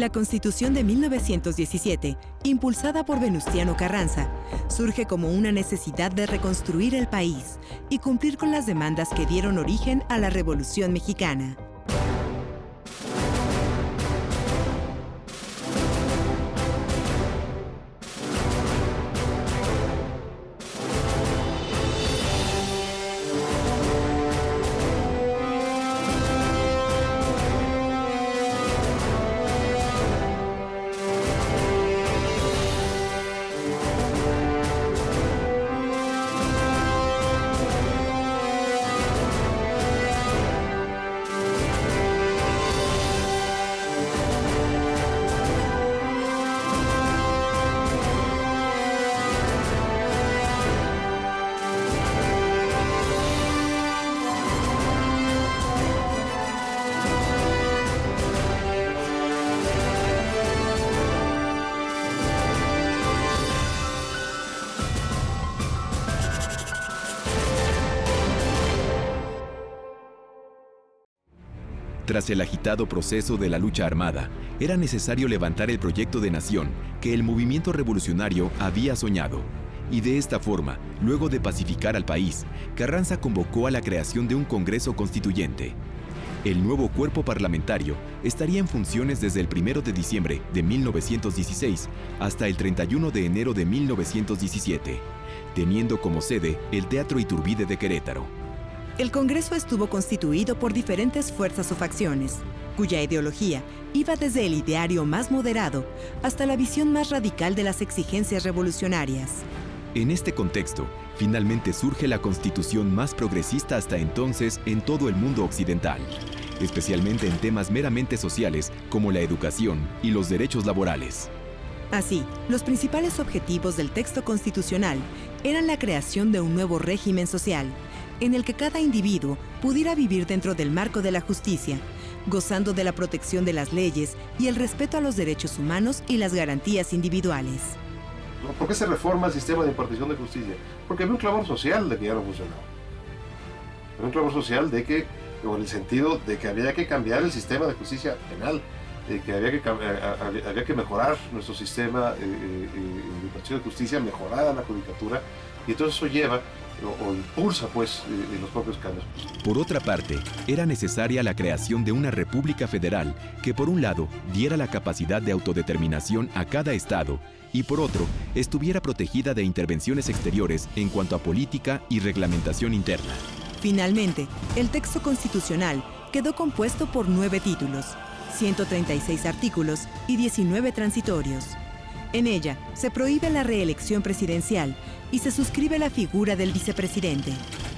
La Constitución de 1917, impulsada por Venustiano Carranza, surge como una necesidad de reconstruir el país y cumplir con las demandas que dieron origen a la Revolución Mexicana. Tras el agitado proceso de la lucha armada, era necesario levantar el proyecto de nación que el movimiento revolucionario había soñado. Y de esta forma, luego de pacificar al país, Carranza convocó a la creación de un Congreso Constituyente. El nuevo cuerpo parlamentario estaría en funciones desde el 1 de diciembre de 1916 hasta el 31 de enero de 1917, teniendo como sede el Teatro Iturbide de Querétaro. El Congreso estuvo constituido por diferentes fuerzas o facciones, cuya ideología iba desde el ideario más moderado hasta la visión más radical de las exigencias revolucionarias. En este contexto, finalmente surge la constitución más progresista hasta entonces en todo el mundo occidental, especialmente en temas meramente sociales como la educación y los derechos laborales. Así, los principales objetivos del texto constitucional eran la creación de un nuevo régimen social, en el que cada individuo pudiera vivir dentro del marco de la justicia, gozando de la protección de las leyes y el respeto a los derechos humanos y las garantías individuales. ¿Por qué se reforma el sistema de impartición de justicia? Porque había un clamor social de que ya no funcionaba. Había un clamor social de que, o en el sentido de que había que cambiar el sistema de justicia penal, de que había que mejorar nuestro sistema de impartición de justicia, mejorar la judicatura, y entonces eso lleva o impulsa pues los propios cambios. Por otra parte, era necesaria la creación de una república federal que por un lado diera la capacidad de autodeterminación a cada estado y por otro estuviera protegida de intervenciones exteriores en cuanto a política y reglamentación interna. Finalmente, el texto constitucional quedó compuesto por 9 títulos, 136 artículos y 19 transitorios. En ella se prohíbe la reelección presidencial y se suscribe la figura del vicepresidente.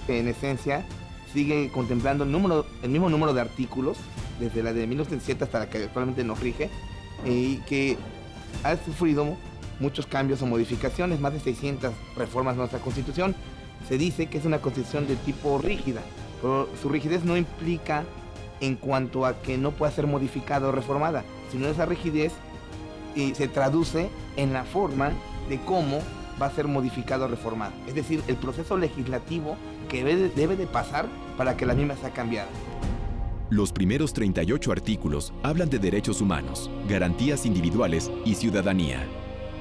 En esencia, sigue contemplando el mismo número de artículos, desde la de 1907 hasta la que actualmente nos rige, y que ha sufrido muchos cambios o modificaciones, más de 600 reformas a nuestra Constitución. Se dice que es una Constitución de tipo rígida, pero su rigidez no implica en cuanto a que no pueda ser modificada o reformada, sino esa rigidez se traduce en la forma de cómo va a ser modificado o reformado. Es decir, el proceso legislativo que debe de pasar para que la misma sea cambiada. Los primeros 38 artículos hablan de derechos humanos, garantías individuales y ciudadanía.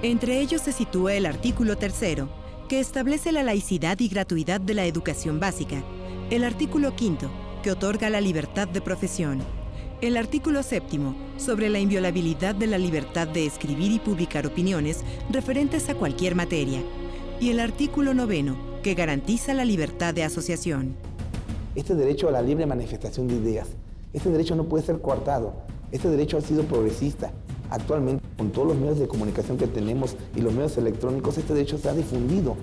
Entre ellos se sitúa el artículo 3, que establece la laicidad y gratuidad de la educación básica, el artículo 5, que otorga la libertad de profesión, el artículo 7, sobre la inviolabilidad de la libertad de escribir y publicar opiniones referentes a cualquier materia, y el artículo 9, que garantiza la libertad de asociación. Este derecho a la libre manifestación de ideas, este derecho no puede ser coartado, este derecho ha sido progresista. Actualmente, con todos los medios de comunicación que tenemos y los medios electrónicos, este derecho se ha difundido.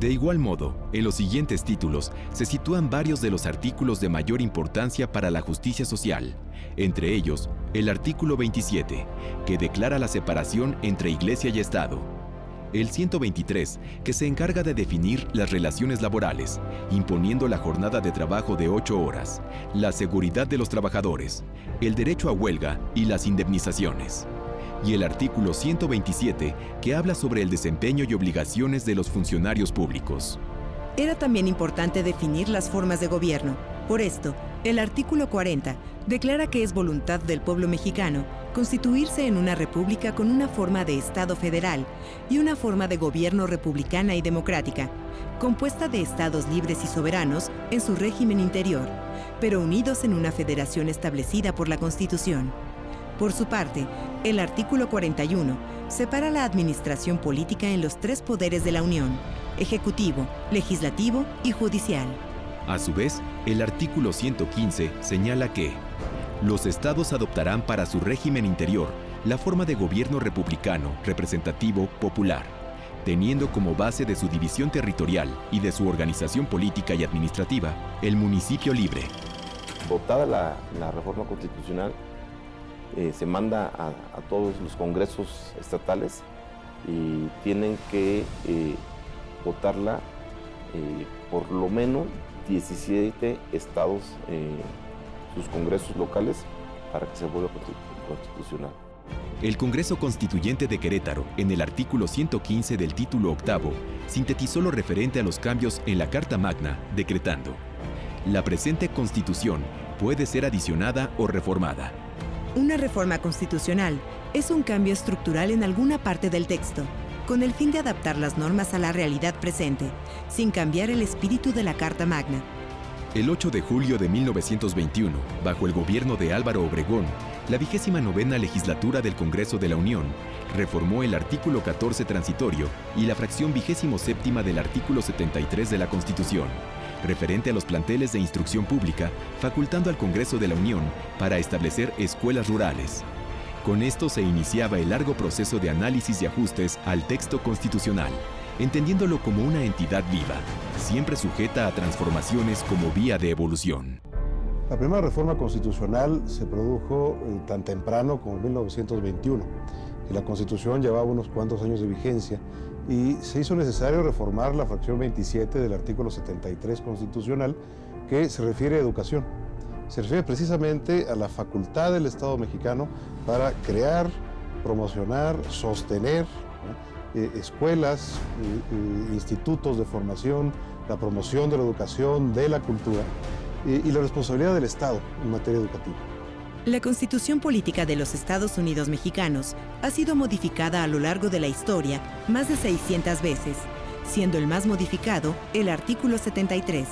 De igual modo, en los siguientes títulos se sitúan varios de los artículos de mayor importancia para la justicia social, entre ellos el artículo 27, que declara la separación entre Iglesia y Estado, el 123, que se encarga de definir las relaciones laborales, imponiendo la jornada de trabajo de 8 horas, la seguridad de los trabajadores, el derecho a huelga y las indemnizaciones. Y el artículo 127, que habla sobre el desempeño y obligaciones de los funcionarios públicos. Era también importante definir las formas de gobierno. Por esto, el artículo 40 declara que es voluntad del pueblo mexicano constituirse en una república con una forma de Estado federal y una forma de gobierno republicana y democrática, compuesta de estados libres y soberanos en su régimen interior, pero unidos en una federación establecida por la Constitución. Por su parte, el artículo 41 separa la administración política en los tres poderes de la Unión: ejecutivo, legislativo y judicial. A su vez, el artículo 115 señala que los estados adoptarán para su régimen interior la forma de gobierno republicano, representativo, popular, teniendo como base de su división territorial y de su organización política y administrativa el municipio libre. Votada la reforma constitucional, se manda a todos los congresos estatales y tienen que votarla por lo menos 17 estados, sus congresos locales, para que se vuelva constitucional. El Congreso Constituyente de Querétaro, en el artículo 115 del título octavo, sintetizó lo referente a los cambios en la Carta Magna, decretando: la presente Constitución puede ser adicionada o reformada. Una reforma constitucional es un cambio estructural en alguna parte del texto, con el fin de adaptar las normas a la realidad presente, sin cambiar el espíritu de la Carta Magna. El 8 de julio de 1921, bajo el gobierno de Álvaro Obregón, la 29ª legislatura del Congreso de la Unión reformó el artículo 14 transitorio y la fracción 27ª del artículo 73 de la Constitución, referente a los planteles de instrucción pública, facultando al Congreso de la Unión para establecer escuelas rurales. Con esto se iniciaba el largo proceso de análisis y ajustes al texto constitucional, entendiéndolo como una entidad viva, siempre sujeta a transformaciones como vía de evolución. La primera reforma constitucional se produjo tan temprano como en 1921, y la Constitución llevaba unos cuantos años de vigencia, y se hizo necesario reformar la fracción 27 del artículo 73 constitucional, que se refiere a educación. Se refiere precisamente a la facultad del Estado mexicano para crear, promocionar, sostener escuelas, institutos de formación, la promoción de la educación, de la cultura y la responsabilidad del Estado en materia educativa. La Constitución Política de los Estados Unidos Mexicanos ha sido modificada a lo largo de la historia más de 600 veces, siendo el más modificado el artículo 73,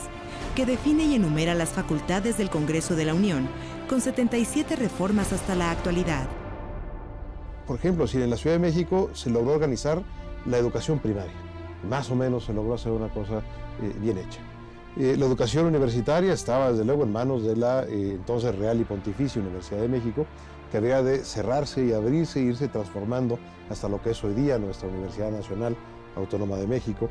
que define y enumera las facultades del Congreso de la Unión, con 77 reformas hasta la actualidad. Por ejemplo, si en la Ciudad de México se logró organizar la educación primaria, más o menos se logró hacer una cosa bien hecha. La educación universitaria estaba desde luego en manos de la entonces Real y Pontificia Universidad de México, que había de cerrarse y abrirse e irse transformando hasta lo que es hoy día nuestra Universidad Nacional Autónoma de México.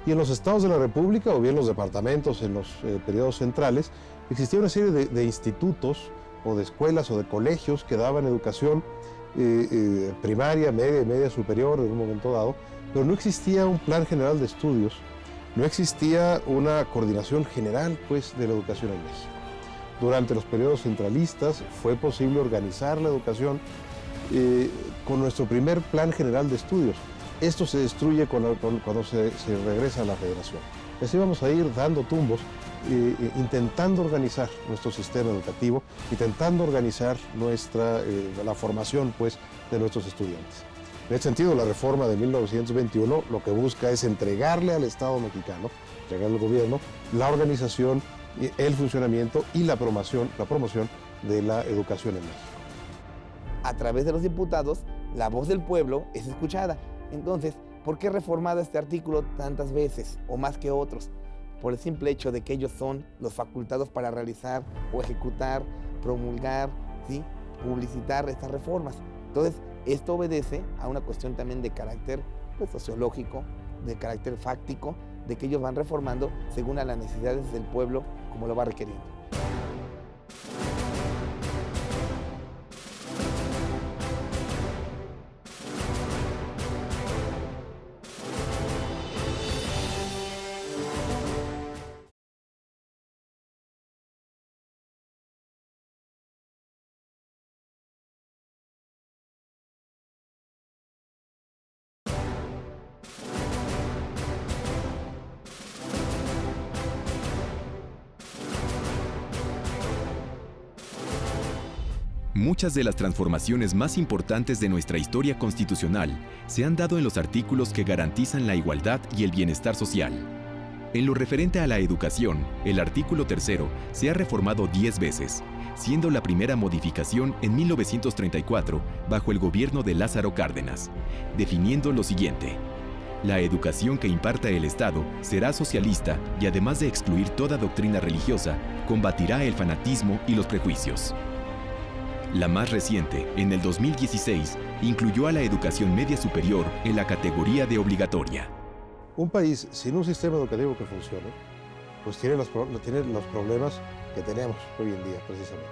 Y en los estados de la República, o bien los departamentos en los periodos centrales, existía una serie de institutos o de escuelas o de colegios que daban educación primaria, media y media superior en un momento dado, pero no existía un plan general de estudios, no existía una coordinación general pues, de la educación en México. Durante los periodos centralistas fue posible organizar la educación con nuestro primer plan general de estudios. Esto se destruye cuando se regresa a la federación. Y así vamos a ir dando tumbos, intentando organizar nuestro sistema educativo, intentando organizar la formación pues, de nuestros estudiantes. En este sentido, la reforma de 1921 lo que busca es entregarle al Estado mexicano, entregarle al gobierno, la organización, el funcionamiento y la promoción de la educación en México. A través de los diputados, la voz del pueblo es escuchada. Entonces, ¿por qué reformado este artículo tantas veces o más que otros? Por el simple hecho de que ellos son los facultados para realizar o ejecutar, promulgar, ¿sí?, publicitar estas reformas. Entonces, esto obedece a una cuestión también de carácter pues, sociológico, de carácter fáctico, de que ellos van reformando según a las necesidades del pueblo como lo va requiriendo. Muchas de las transformaciones más importantes de nuestra historia constitucional se han dado en los artículos que garantizan la igualdad y el bienestar social. En lo referente a la educación, el artículo 3 se ha reformado 10 veces, siendo la primera modificación en 1934 bajo el gobierno de Lázaro Cárdenas, definiendo lo siguiente: la educación que imparta el Estado será socialista y, además de excluir toda doctrina religiosa, combatirá el fanatismo y los prejuicios. La más reciente, en el 2016, incluyó a la educación media superior en la categoría de obligatoria. Un país sin un sistema educativo que funcione, pues tiene los problemas que tenemos hoy en día, precisamente.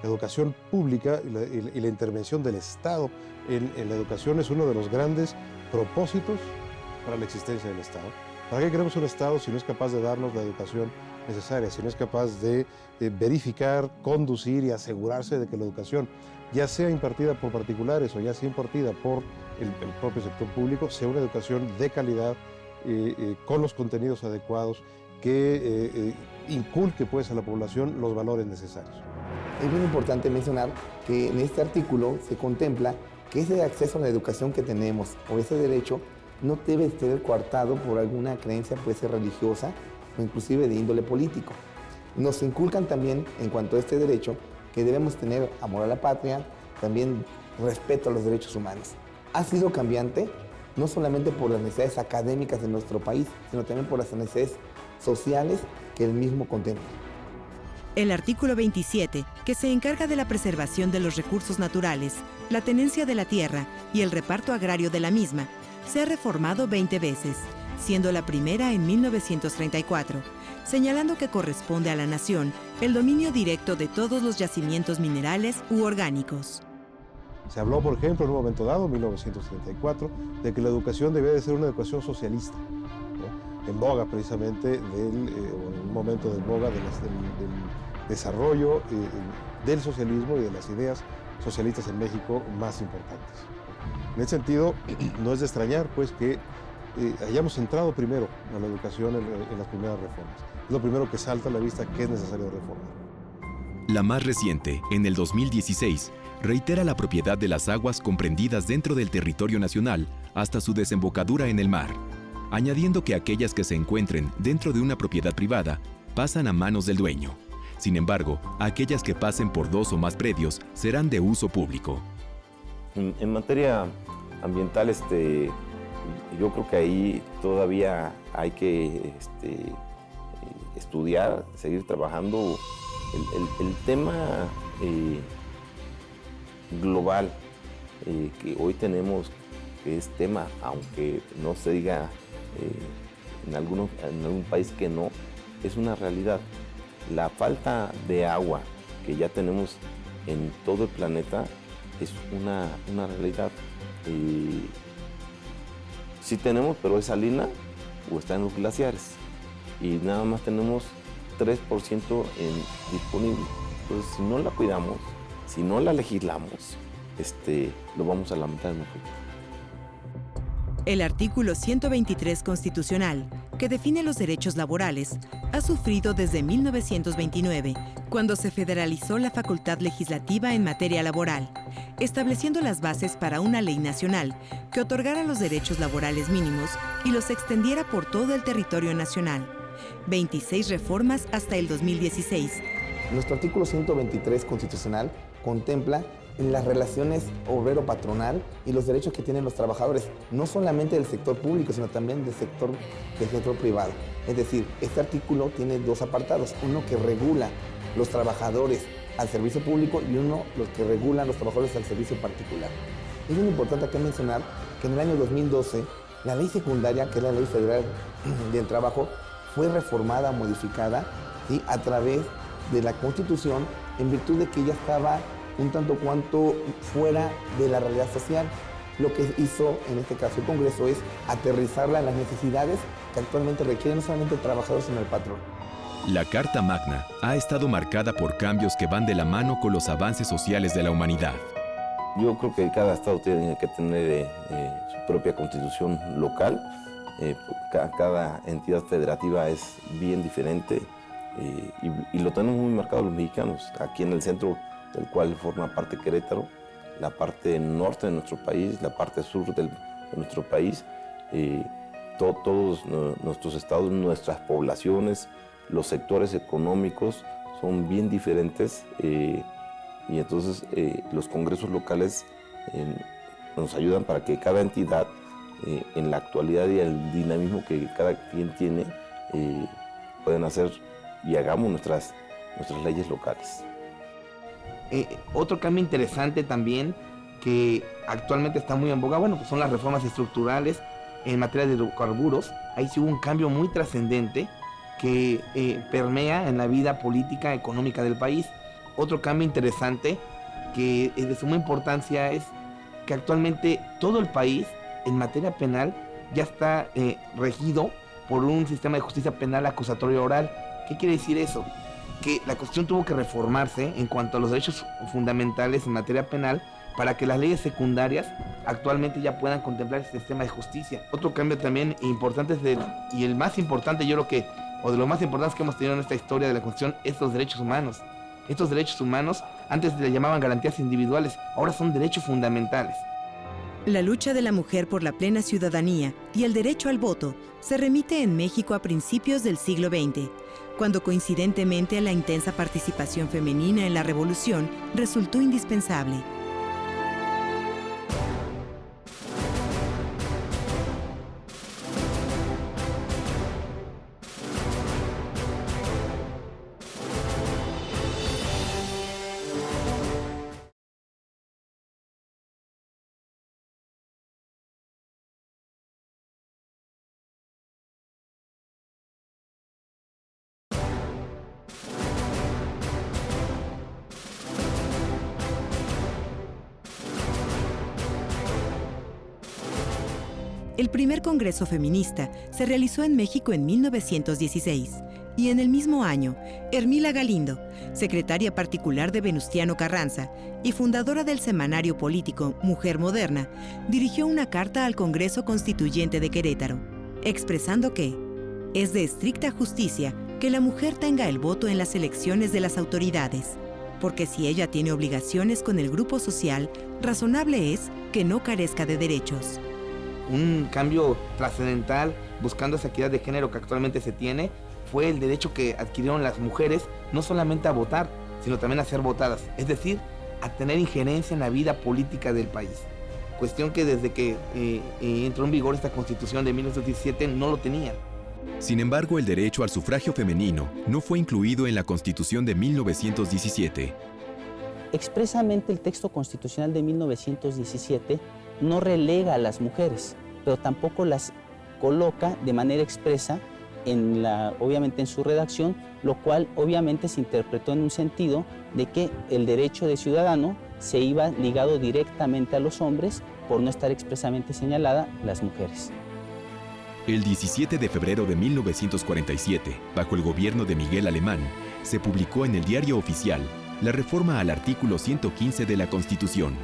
La educación pública y la intervención del Estado en la educación es uno de los grandes propósitos para la existencia del Estado. ¿Para qué queremos un Estado si no es capaz de darnos la educación necesaria, si no es capaz de verificar, conducir y asegurarse de que la educación, ya sea impartida por particulares o ya sea impartida por el propio sector público, sea una educación de calidad, con los contenidos adecuados, que inculque pues a la población los valores necesarios? Es muy importante mencionar que en este artículo se contempla que ese acceso a la educación que tenemos o ese derecho no debe ser coartado por alguna creencia, puede ser religiosa o inclusive de índole político. Nos inculcan también, en cuanto a este derecho, que debemos tener amor a la patria, también respeto a los derechos humanos. Ha sido cambiante, no solamente por las necesidades académicas de nuestro país, sino también por las necesidades sociales que el mismo contempla. El artículo 27, que se encarga de la preservación de los recursos naturales, la tenencia de la tierra y el reparto agrario de la misma, se ha reformado 20 veces, siendo la primera en 1934, señalando que corresponde a la nación el dominio directo de todos los yacimientos minerales u orgánicos. Se habló, por ejemplo, en un momento dado, en 1934, de que la educación debía de ser una educación socialista, ¿no? En boga precisamente, en un momento de boga del desarrollo del socialismo y de las ideas socialistas en México más importantes. En ese sentido, no es de extrañar pues que hayamos entrado primero a la educación en las primeras reformas. Es lo primero que salta a la vista que es necesario reformar. La más reciente, en el 2016, reitera la propiedad de las aguas comprendidas dentro del territorio nacional hasta su desembocadura en el mar, añadiendo que aquellas que se encuentren dentro de una propiedad privada pasan a manos del dueño. Sin embargo, aquellas que pasen por 2 o más predios serán de uso público. En materia ambiental, yo creo que ahí todavía hay que estudiar, seguir trabajando. El tema global que hoy tenemos, que es tema, aunque no se diga en algún país que no, es una realidad. La falta de agua que ya tenemos en todo el planeta es una realidad. Sí tenemos, pero es salina o está en los glaciares. Y nada más tenemos 3% disponible. Entonces, si no la cuidamos, si no la legislamos, lo vamos a lamentar en el futuro. El artículo 123 constitucional, que define los derechos laborales, ha sufrido desde 1929, cuando se federalizó la facultad legislativa en materia laboral, estableciendo las bases para una ley nacional que otorgara los derechos laborales mínimos y los extendiera por todo el territorio nacional. 26 reformas hasta el 2016. Nuestro artículo 123 constitucional contempla en las relaciones obrero-patronal y los derechos que tienen los trabajadores, no solamente del sector público, sino también del sector privado. Es decir, este artículo tiene 2 apartados, uno que regula los trabajadores al servicio público y uno los que regulan los trabajadores al servicio particular. Es muy importante aquí mencionar que en el año 2012, la ley secundaria, que es la Ley Federal del Trabajo, fue reformada, modificada, ¿sí?, a través de la Constitución, en virtud de que ella estaba un tanto cuanto fuera de la realidad social. Lo que hizo en este caso el Congreso es aterrizarla en las necesidades que actualmente requieren no solamente el trabajador, sino el patrón. La Carta Magna ha estado marcada por cambios que van de la mano con los avances sociales de la humanidad. Yo creo que cada estado tiene que tener su propia constitución local. Cada entidad federativa es bien diferente y lo tenemos muy marcado los mexicanos. Aquí en el centro del cual forma parte Querétaro, la parte norte de nuestro país, la parte sur de nuestro país, todos nuestros estados, nuestras poblaciones, los sectores económicos son bien diferentes, y entonces los congresos locales nos ayudan para que cada entidad, en la actualidad y el dinamismo que cada quien tiene, puedan hacer y hagamos nuestras leyes locales. Otro cambio interesante también que actualmente está muy en boga, bueno, pues son las reformas estructurales en materia de hidrocarburos. Ahí sí hubo un cambio muy trascendente que permea en la vida política, económica del país. Otro cambio interesante que es de suma importancia es que actualmente todo el país en materia penal ya está regido por un sistema de justicia penal acusatorio oral. ¿Qué quiere decir eso? Que la Constitución tuvo que reformarse en cuanto a los derechos fundamentales en materia penal para que las leyes secundarias actualmente ya puedan contemplar este sistema de justicia. Otro cambio también importante y el más importante, yo creo que, o de los más importantes que hemos tenido en esta historia de la Constitución, es los derechos humanos. Estos derechos humanos antes se les llamaban garantías individuales, ahora son derechos fundamentales. La lucha de la mujer por la plena ciudadanía y el derecho al voto se remite en México a principios del siglo XX, cuando coincidentemente la intensa participación femenina en la revolución resultó indispensable. El primer Congreso Feminista se realizó en México en 1916 y en el mismo año, Hermila Galindo, secretaria particular de Venustiano Carranza y fundadora del semanario político Mujer Moderna, dirigió una carta al Congreso Constituyente de Querétaro, expresando que es de estricta justicia que la mujer tenga el voto en las elecciones de las autoridades, porque si ella tiene obligaciones con el grupo social, razonable es que no carezca de derechos. Un cambio trascendental buscando esa equidad de género que actualmente se tiene fue el derecho que adquirieron las mujeres no solamente a votar, sino también a ser votadas, es decir, a tener injerencia en la vida política del país. Cuestión que desde que entró en vigor esta Constitución de 1917 no lo tenían. Sin embargo, el derecho al sufragio femenino no fue incluido en la Constitución de 1917. Expresamente el texto constitucional de 1917 no relega a las mujeres, pero tampoco las coloca de manera expresa obviamente en su redacción, lo cual obviamente se interpretó en un sentido de que el derecho de ciudadano se iba ligado directamente a los hombres por no estar expresamente señalada las mujeres. El 17 de febrero de 1947, bajo el gobierno de Miguel Alemán, se publicó en el Diario Oficial la reforma al artículo 115 de la Constitución,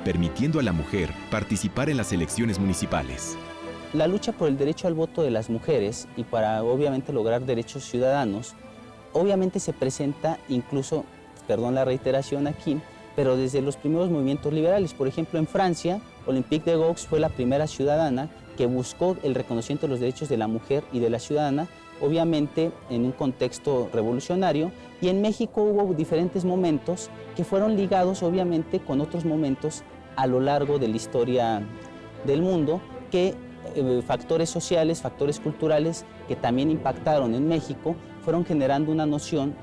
permitiendo a la mujer participar en las elecciones municipales. La lucha por el derecho al voto de las mujeres y para obviamente lograr derechos ciudadanos, obviamente se presenta incluso, perdón la reiteración aquí, pero desde los primeros movimientos liberales. Por ejemplo, en Francia, Olympique de Gouges fue la primera ciudadana que buscó el reconocimiento de los derechos de la mujer y de la ciudadana, obviamente en un contexto revolucionario, y en México hubo diferentes momentos que fueron ligados obviamente con otros momentos a lo largo de la historia del mundo, que factores sociales, factores culturales que también impactaron en México, fueron generando una noción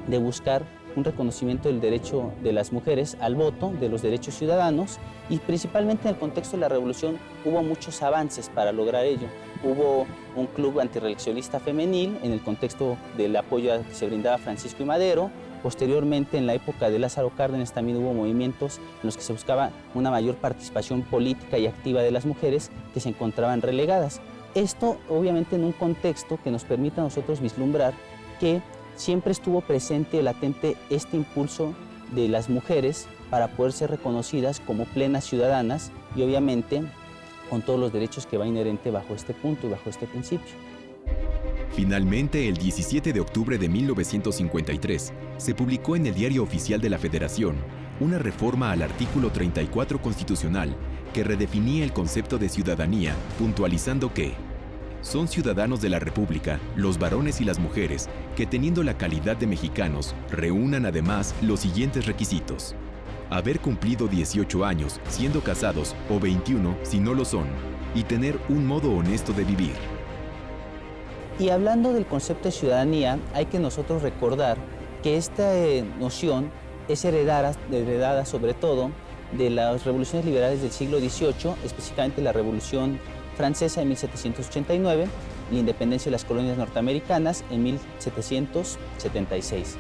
de buscar un reconocimiento del derecho de las mujeres al voto, de los derechos ciudadanos, y principalmente en el contexto de la revolución hubo muchos avances para lograr ello. Hubo un club antirreeleccionista femenil en el contexto del apoyo que se brindaba a Francisco y Madero. Posteriormente, en la época de Lázaro Cárdenas, también hubo movimientos en los que se buscaba una mayor participación política y activa de las mujeres que se encontraban relegadas. Esto, obviamente, en un contexto que nos permite a nosotros vislumbrar que siempre estuvo presente, latente, este impulso de las mujeres para poder ser reconocidas como plenas ciudadanas y, obviamente, con todos los derechos que va inherente bajo este punto y bajo este principio. Finalmente, el 17 de octubre de 1953, se publicó en el Diario Oficial de la Federación una reforma al artículo 34 constitucional que redefinía el concepto de ciudadanía, puntualizando que son ciudadanos de la República los varones y las mujeres que, teniendo la calidad de mexicanos, reúnan además los siguientes requisitos: haber cumplido 18 años siendo casados o 21 si no lo son, y tener un modo honesto de vivir. Y hablando del concepto de ciudadanía, hay que nosotros recordar que esta noción es heredada sobre todo de las revoluciones liberales del siglo XVIII, específicamente la Revolución Francesa en 1789, la independencia de las colonias norteamericanas en 1776.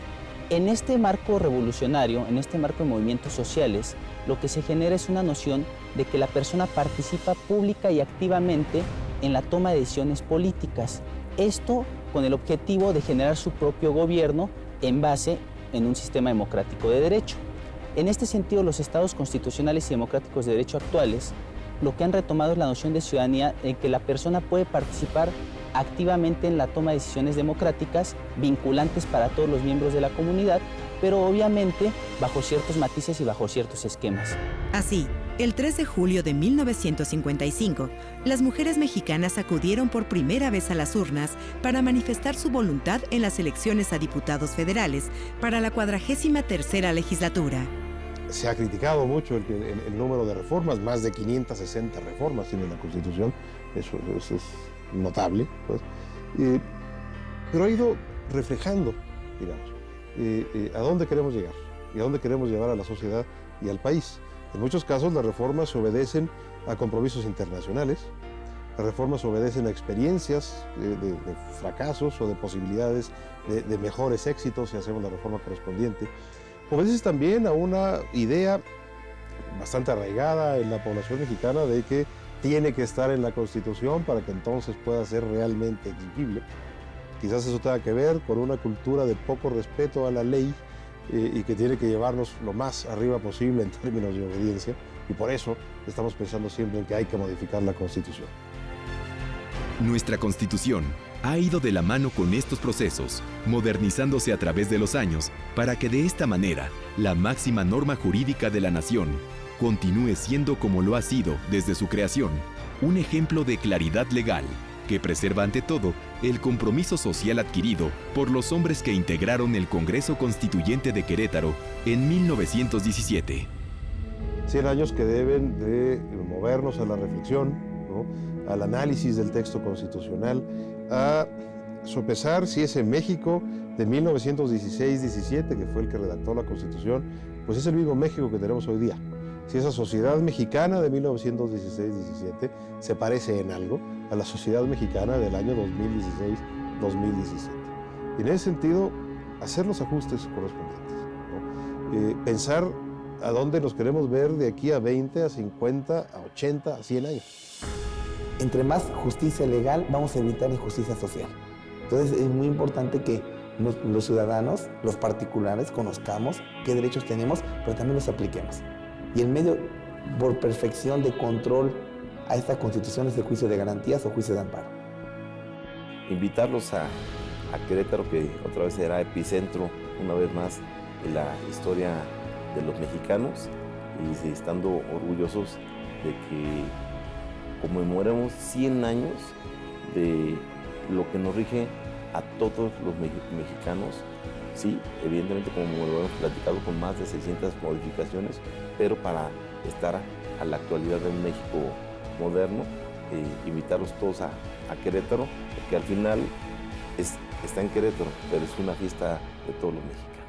En este marco revolucionario, en este marco de movimientos sociales, lo que se genera es una noción de que la persona participa pública y activamente en la toma de decisiones políticas. Esto con el objetivo de generar su propio gobierno en base en un sistema democrático de derecho. En este sentido, los estados constitucionales y democráticos de derecho actuales lo que han retomado es la noción de ciudadanía en que la persona puede participar activamente en la toma de decisiones democráticas vinculantes para todos los miembros de la comunidad, pero obviamente bajo ciertos matices y bajo ciertos esquemas. Así, el 3 de julio de 1955, las mujeres mexicanas acudieron por primera vez a las urnas para manifestar su voluntad en las elecciones a diputados federales para la 43ª legislatura. Se ha criticado mucho el número de reformas, más de 560 reformas tiene la Constitución, eso es notable, pues. Pero ha ido reflejando, digamos, a dónde queremos llegar y a dónde queremos llevar a la sociedad y al país. En muchos casos las reformas obedecen a compromisos internacionales, las reformas obedecen a experiencias de fracasos o de posibilidades de mejores éxitos si hacemos la reforma correspondiente. Obedece también a una idea bastante arraigada en la población mexicana de que tiene que estar en la Constitución para que entonces pueda ser realmente exigible. Quizás eso tenga que ver con una cultura de poco respeto a la ley y que tiene que llevarnos lo más arriba posible en términos de obediencia, y por eso estamos pensando siempre en que hay que modificar la Constitución. Nuestra Constitución ha ido de la mano con estos procesos, modernizándose a través de los años para que de esta manera la máxima norma jurídica de la nación continúe siendo, como lo ha sido desde su creación, un ejemplo de claridad legal que preserva ante todo el compromiso social adquirido por los hombres que integraron el Congreso Constituyente de Querétaro en 1917. 100 años que deben de movernos a la reflexión, ¿no?, al análisis del texto constitucional, a sopesar si ese México de 1916-17, que fue el que redactó la Constitución, pues es el mismo México que tenemos hoy día. Si esa sociedad mexicana de 1916-17 se parece en algo a la sociedad mexicana del año 2016-2017. Y en ese sentido, hacer los ajustes correspondientes, ¿no? Pensar a dónde nos queremos ver de aquí a 20, a 50, a 80, a 100 años. Entre más justicia legal, vamos a evitar injusticia social. Entonces es muy importante que los ciudadanos, los particulares, conozcamos qué derechos tenemos, pero también los apliquemos. Y el medio, por perfección de control a esta Constitución, es el juicio de garantías o juicio de amparo. Invitarlos a Querétaro, que otra vez será epicentro, una vez más, de la historia de los mexicanos, y estando orgullosos de que conmemoremos 100 años de lo que nos rige a todos los mexicanos. Sí, evidentemente, como lo hemos platicado, con más de 600 modificaciones, pero para estar a la actualidad de un México moderno, invitarlos todos a Querétaro, porque al final está en Querétaro, pero es una fiesta de todos los mexicanos.